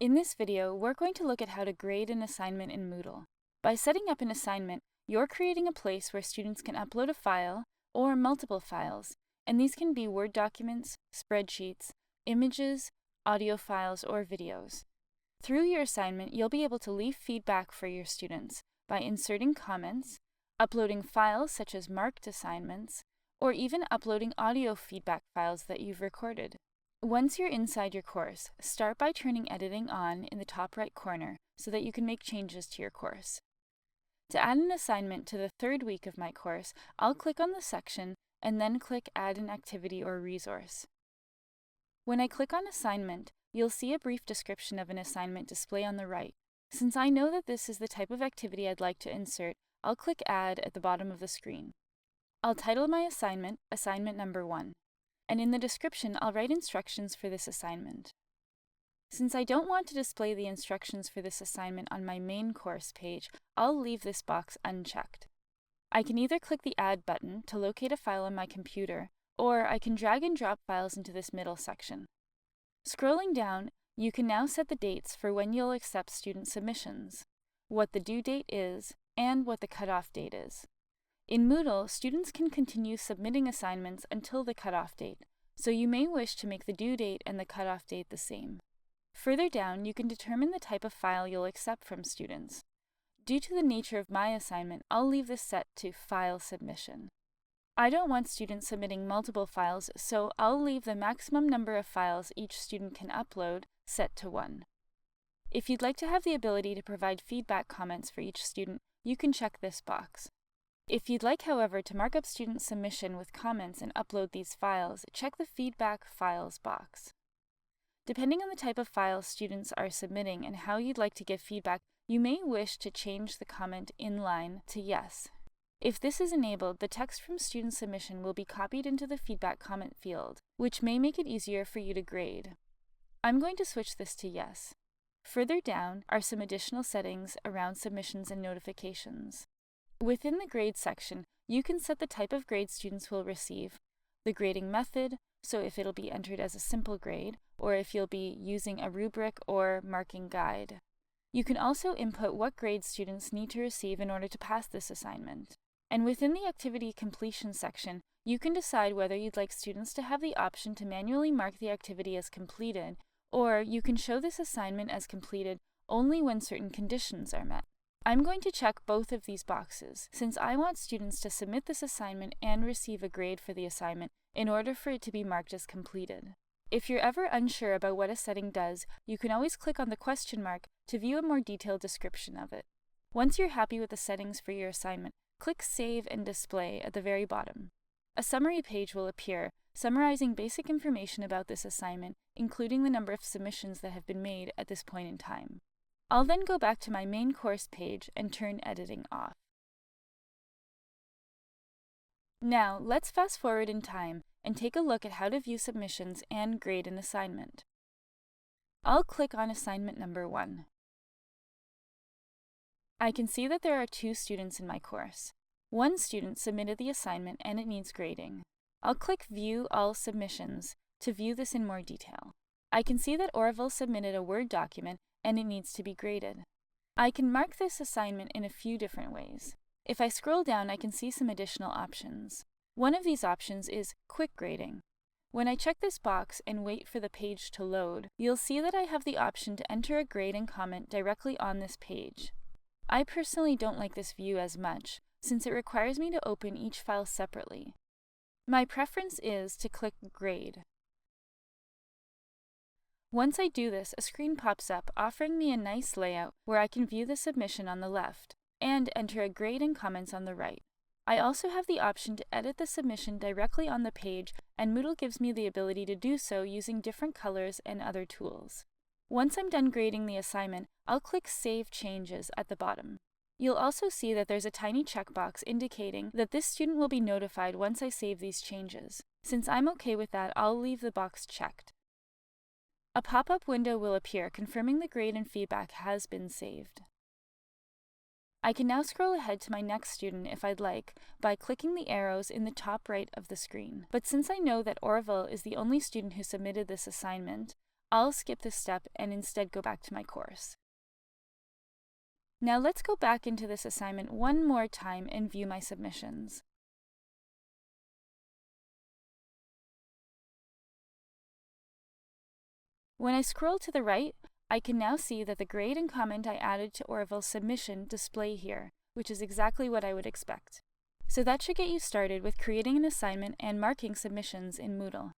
In this video, we're going to look at how to grade an assignment in Moodle. By setting up an assignment, you're creating a place where students can upload a file or multiple files, and these can be Word documents, spreadsheets, images, audio files, or videos. Through your assignment, you'll be able to leave feedback for your students by inserting comments, uploading files such as marked assignments, or even uploading audio feedback files that you've recorded. Once you're inside your course, start by turning editing on in the top right corner so that you can make changes to your course. To add an assignment to the third week of my course, I'll click on the section and then click Add an Activity or Resource. When I click on Assignment, you'll see a brief description of an assignment display on the right. Since I know that this is the type of activity I'd like to insert, I'll click Add at the bottom of the screen. I'll title my assignment Assignment Number 1. And in the description, I'll write instructions for this assignment. Since I don't want to display the instructions for this assignment on my main course page, I'll leave this box unchecked. I can either click the Add button to locate a file on my computer, or I can drag and drop files into this middle section. Scrolling down, you can now set the dates for when you'll accept student submissions, what the due date is, and what the cutoff date is. In Moodle, students can continue submitting assignments until the cutoff date, so you may wish to make the due date and the cutoff date the same. Further down, you can determine the type of file you'll accept from students. Due to the nature of my assignment, I'll leave this set to File Submission. I don't want students submitting multiple files, so I'll leave the maximum number of files each student can upload set to 1. If you'd like to have the ability to provide feedback comments for each student, you can check this box. If you'd like, however, to mark up student submission with comments and upload these files, check the Feedback Files box. Depending on the type of files students are submitting and how you'd like to give feedback, you may wish to change the comment inline to Yes. If this is enabled, the text from student submission will be copied into the feedback comment field, which may make it easier for you to grade. I'm going to switch this to Yes. Further down are some additional settings around submissions and notifications. Within the grade section, you can set the type of grade students will receive, the grading method, so if it'll be entered as a simple grade, or if you'll be using a rubric or marking guide. You can also input what grade students need to receive in order to pass this assignment. And within the activity completion section, you can decide whether you'd like students to have the option to manually mark the activity as completed, or you can show this assignment as completed only when certain conditions are met. I'm going to check both of these boxes, since I want students to submit this assignment and receive a grade for the assignment in order for it to be marked as completed. If you're ever unsure about what a setting does, you can always click on the question mark to view a more detailed description of it. Once you're happy with the settings for your assignment, click Save and Display at the very bottom. A summary page will appear, summarizing basic information about this assignment, including the number of submissions that have been made at this point in time. I'll then go back to my main course page and turn editing off. Now, let's fast forward in time and take a look at how to view submissions and grade an assignment. I'll click on assignment number 1. I can see that there are 2 students in my course. One student submitted the assignment and it needs grading. I'll click View All Submissions to view this in more detail. I can see that Orville submitted a Word document and it needs to be graded. I can mark this assignment in a few different ways. If I scroll down, I can see some additional options. One of these options is Quick Grading. When I check this box and wait for the page to load, you'll see that I have the option to enter a grade and comment directly on this page. I personally don't like this view as much, since it requires me to open each file separately. My preference is to click Grade. Once I do this, a screen pops up offering me a nice layout where I can view the submission on the left and enter a grade and comments on the right. I also have the option to edit the submission directly on the page, and Moodle gives me the ability to do so using different colors and other tools. Once I'm done grading the assignment, I'll click Save Changes at the bottom. You'll also see that there's a tiny checkbox indicating that this student will be notified once I save these changes. Since I'm okay with that, I'll leave the box checked. A pop-up window will appear confirming the grade and feedback has been saved. I can now scroll ahead to my next student if I'd like by clicking the arrows in the top right of the screen. But since I know that Orville is the only student who submitted this assignment, I'll skip this step and instead go back to my course. Now let's go back into this assignment one more time and view my submissions. When I scroll to the right, I can now see that the grade and comment I added to Orville's submission display here, which is exactly what I would expect. So that should get you started with creating an assignment and marking submissions in Moodle.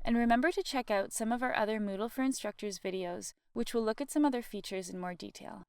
And remember to check out some of our other Moodle for Instructors videos, which will look at some other features in more detail.